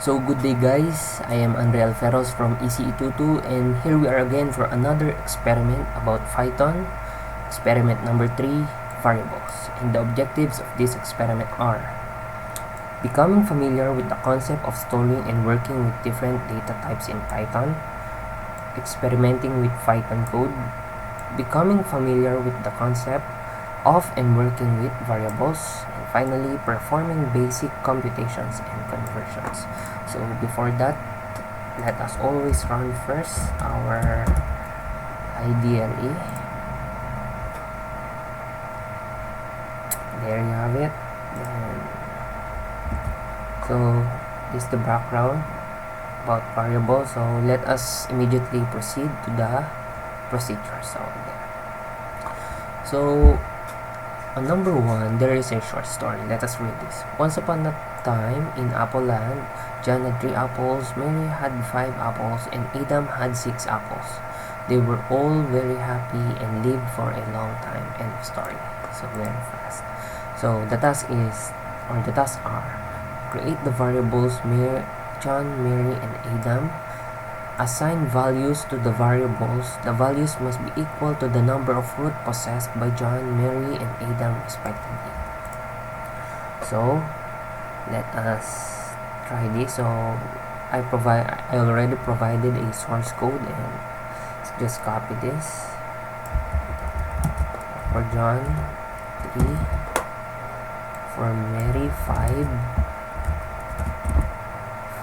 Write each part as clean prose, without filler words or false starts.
So good day guys, I am Andre Alferos from ECE22 and here we are again for another experiment about Python. Experiment number 3, variables. And the objectives of this experiment are becoming familiar with the concept of storing and working with different data types in Python, experimenting with Python code, becoming familiar with the concept of and working with variables, and finally performing basic computations and conversions. So before that, let us always run first our IDLE. There you have it. So this is the background about variables. So let us immediately proceed to the procedure. So on number 1, there is a short story. Let us read this. Once upon a time in Apple Land, John had 3 apples, Mary had 5 apples, and Adam had 6 apples. They were all very happy and lived for a long time. End of story. So very fast. So the tasks are create the variables John, Mary, and Adam. Assign values to the variables. The values must be equal to the number of root possessed by John, Mary, and Adam respectively. So let us try this. So I already provided a source code, and let's just copy this. For John 3, for Mary 5,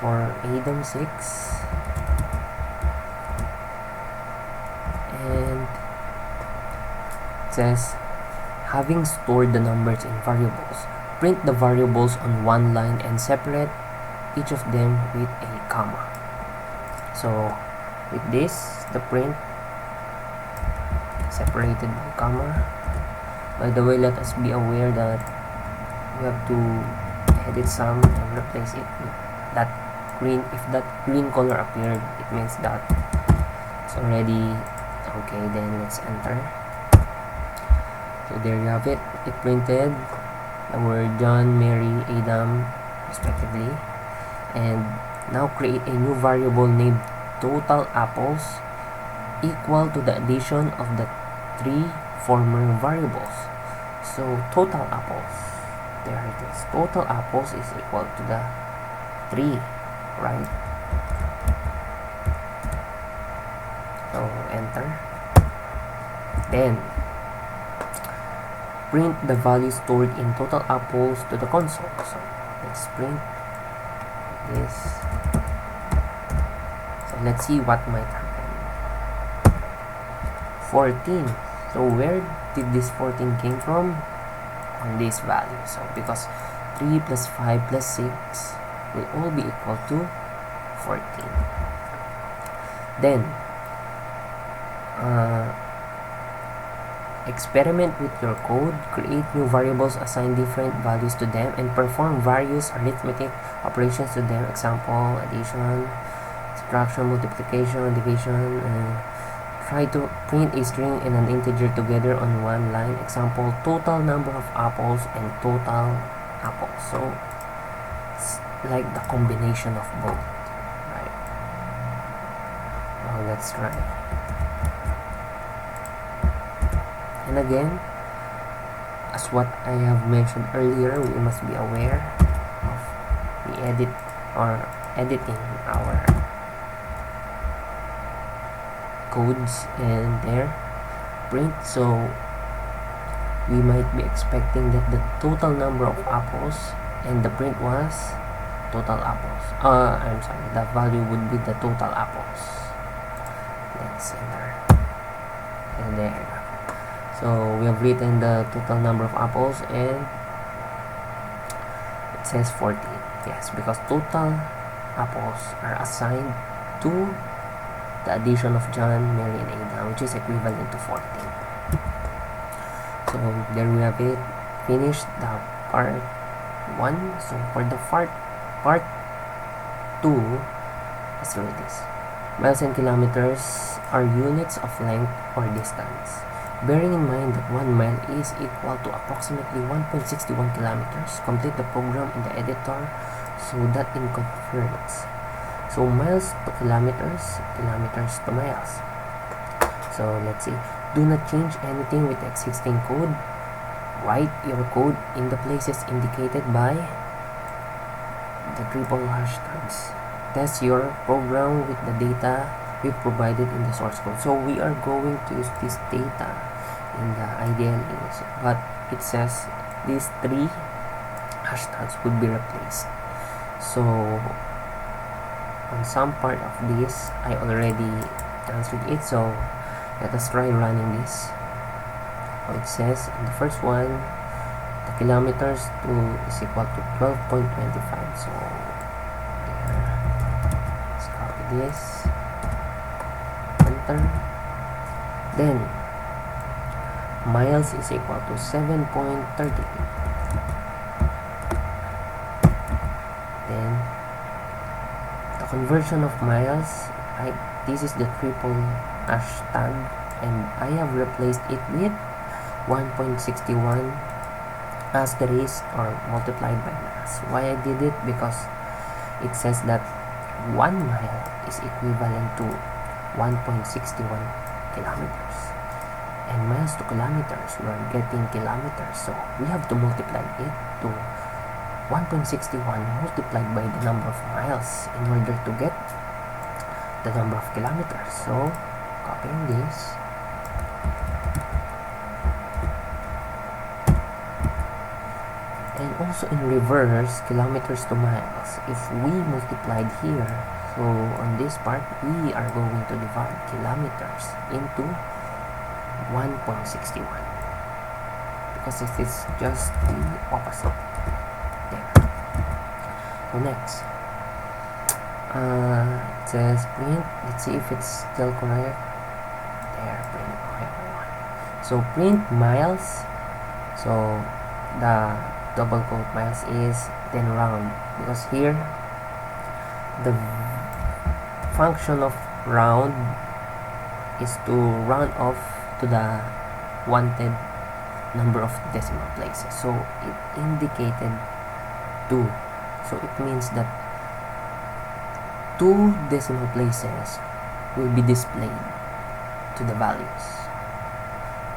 for Adam 6, and it says, having stored the numbers in variables, print the variables on one line and separate each of them with a comma. So with this, the print separated by comma. By the way, let us be aware that we have to edit some and replace it with that green. If that green color appeared, it means that it's already okay. Then let's enter. So there you have it. It printed the word John, Mary, Adam respectively. And now create a new variable named total apples equal to the addition of the 3 former variables. So total apples, there it is. Total apples is equal to the 3, right? So enter. Then print the value stored in total apples to the console. So let's print this. So let's see what might happen. 14. So where did this 14 came from? On this value. So because 3 plus 5 plus 6 will all be equal to 14. Then experiment with your code, create new variables, assign different values to them, and perform various arithmetic operations to them. Example, addition, subtraction, multiplication, division. Try to print a string and an integer together on one line. Example, total number of apples and total apples. So it's like the combination of both, right? Now let's try. And again, as what I have mentioned earlier, we must be aware of the editing our codes and their print. So we might be expecting that the total number of apples, and the print was total apples. I'm sorry, the value would be the total apples. Let's enter. And there. So we have written the total number of apples, and it says 14. Yes, because total apples are assigned to the addition of John, Mary, and Adam, which is equivalent to 14. So there we have it. Finished the part 1. So for the part 2, let's read this. Miles and kilometers are units of length or distance. Bearing in mind that 1 mile is equal to approximately 1.61 kilometers, complete the program in the editor so that inconverts. So miles to kilometers, kilometers to miles. So let's see. Do not change anything with the existing code. Write your code in the places indicated by the triple hashtags. Test your program with the data we provided in the source code. So we are going to use this data in the IDLE, but it says these three hashtags would be replaced. So on some part of this I already answered it, so let us try running this. So it says in the first one, the kilometers to is equal to 12.25. So there, let's copy this, enter. Then miles is equal to 7.38. Then the conversion of miles, right? This is the triple hashtag, and I have replaced it with 1.61 asterisk or multiplied by mass. Why I did it? Because it says that 1 mile is equivalent to 1.61 kilometers, and miles to kilometers, we are getting kilometers, so we have to multiply it to 1.61 multiplied by the number of miles in order to get the number of kilometers. So copying this, and also in reverse, kilometers to miles, if we multiplied here, so on this part we are going to divide kilometers into 1.61 because it is just the opposite. There. So next, it says print. Let's see if it's still correct. There, print. Okay. So print miles. So the double quote miles is then round, because here the function of round is to round off to the wanted number of decimal places. So it indicated 2, so it means that 2 decimal places will be displayed to the values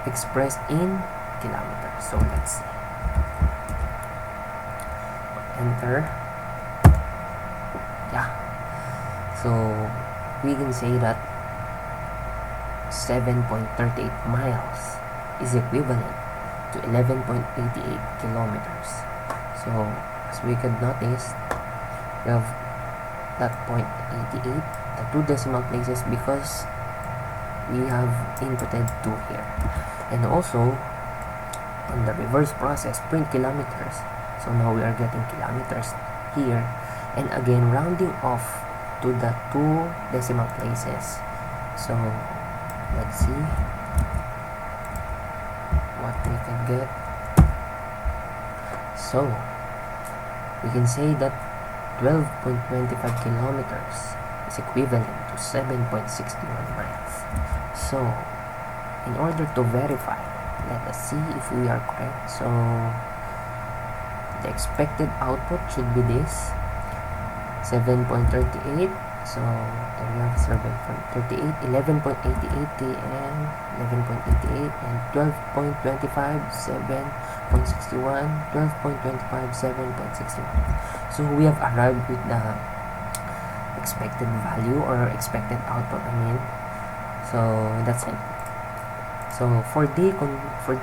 expressed in kilometers. So let's see, enter. Yeah, so we can say that 7.38 miles is equivalent to 11.88 kilometers. So as we could notice, we have that 0.88, the 2 decimal places, because we have inputted 2 here. And also on the reverse process, print kilometers, so now we are getting kilometers here, and again rounding off to the 2 decimal places. So let's see what we can get. So we can say that 12.25 kilometers is equivalent to 7.61 miles. So in order to verify, let us see if we are correct. So the expected output should be this 7.38. So there we have 7.38, 11.88 and 11.88, and 12.25, 7.61, 12.25, 7.61. So we have arrived with the expected value, or expected output, I mean. So that's it. So for the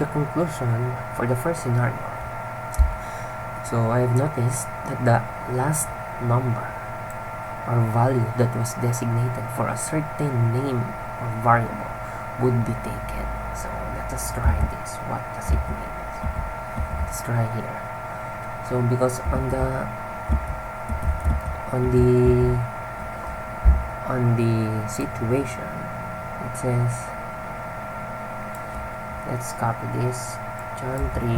conclusion for the first scenario, so I have noticed that the last number or value that was designated for a certain name or variable would be taken. So let us try this. What does it mean? Let's try here. So because on the situation, it says, let's copy this, John 3,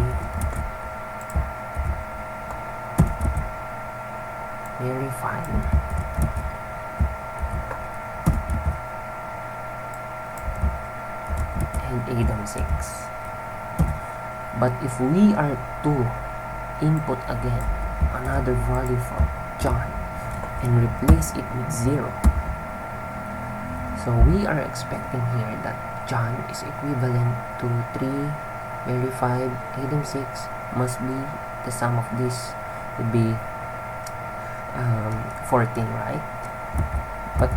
Mary 5, and Adam 6. But if we are to input again another value for John and replace it with 0. So we are expecting here that John is equivalent to 3, Mary 5, Adam 6 must be the sum of this would be 14, right? But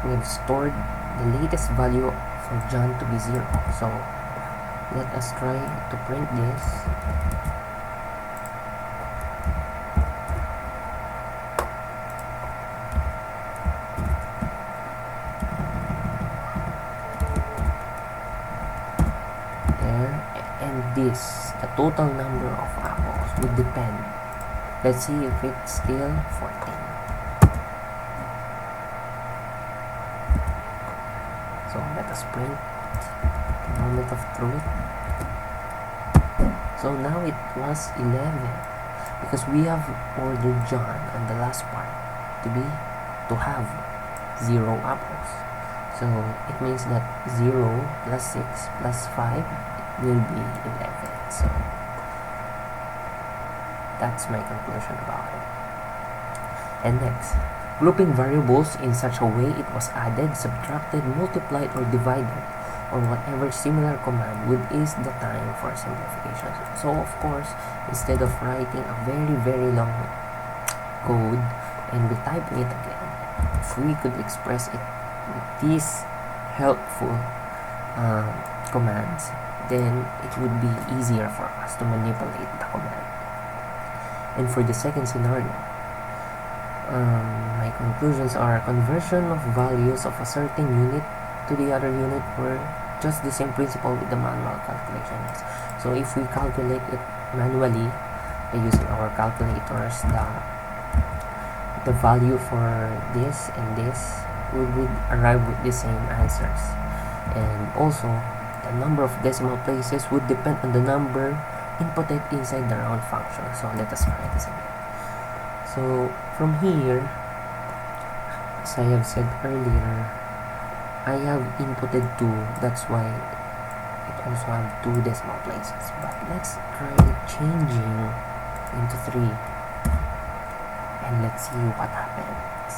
we've stored the latest value for John to be 0. So let us try to print this. This, the total number of apples would depend. Let's see if it's still 14. So let us print the moment of truth. So now it was 11 because we have ordered John on the last part to have 0 apples. So it means that 0 plus 6 plus 5 will be 11. So that's my conclusion about it. And next, grouping variables in such a way it was added, subtracted, multiplied, or divided, or whatever similar command would ease the time for simplification. So of course, instead of writing a very long code and retyping it again, if we could express it with these helpful commands, then it would be easier for us to manipulate the command. And for the second scenario, my conclusions are conversion of values of a certain unit to the other unit were just the same principle with the manual calculations. So if we calculate it manually by using our calculators, the value for this and this would arrive with the same answers. And also, the number of decimal places would depend on the number inputted inside the round function. So let us try this again. So from here, as I have said earlier, I have inputted 2. That's why it also have 2 decimal places. But let's try changing into 3. And let's see what happens.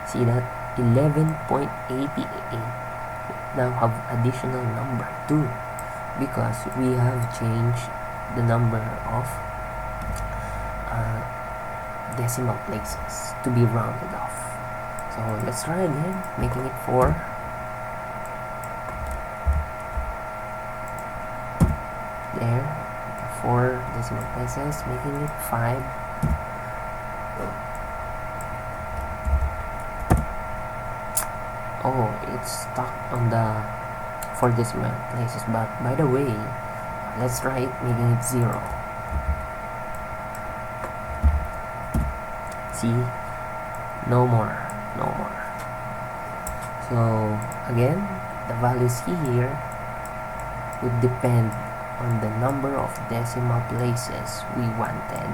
See that 11.88 now have additional number 2 because we have changed the number of decimal places to be rounded off. So let's try again, making it 4. There, 4 decimal places, making it 5. Oh, it's stuck on the 4 decimal places, but by the way, let's try it making it 0. See, no more. So again, the values here would depend on the number of decimal places we wanted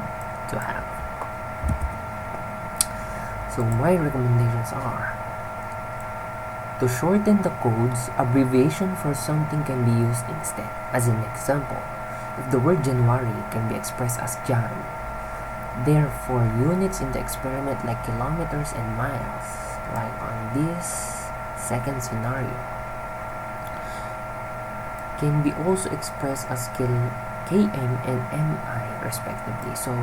to have. So my recommendations are: to shorten the codes, abbreviation for something can be used instead. As an example, if the word January can be expressed as Jan, therefore units in the experiment like kilometers and miles, like on this second scenario, can be also expressed as km and mi respectively, so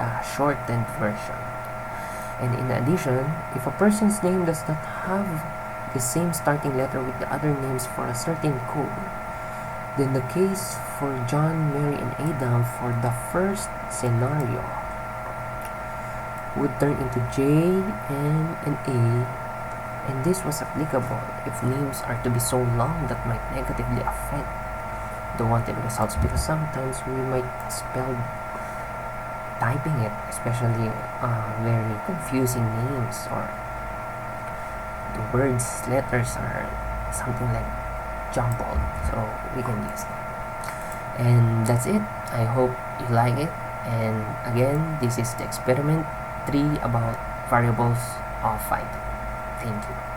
the shortened version. And in addition, if a person's name does not have the same starting letter with the other names for a certain code, then the case for John, Mary, and Adam for the first scenario would turn into J, M, and A, and this was applicable if names are to be so long that might negatively affect the wanted results, because sometimes we might spell typing it, especially very confusing names, or the words, letters are something like jumbled, so we can use that. And that's it. I hope you like it. And again, this is the experiment 3 about variables of Python. Thank you.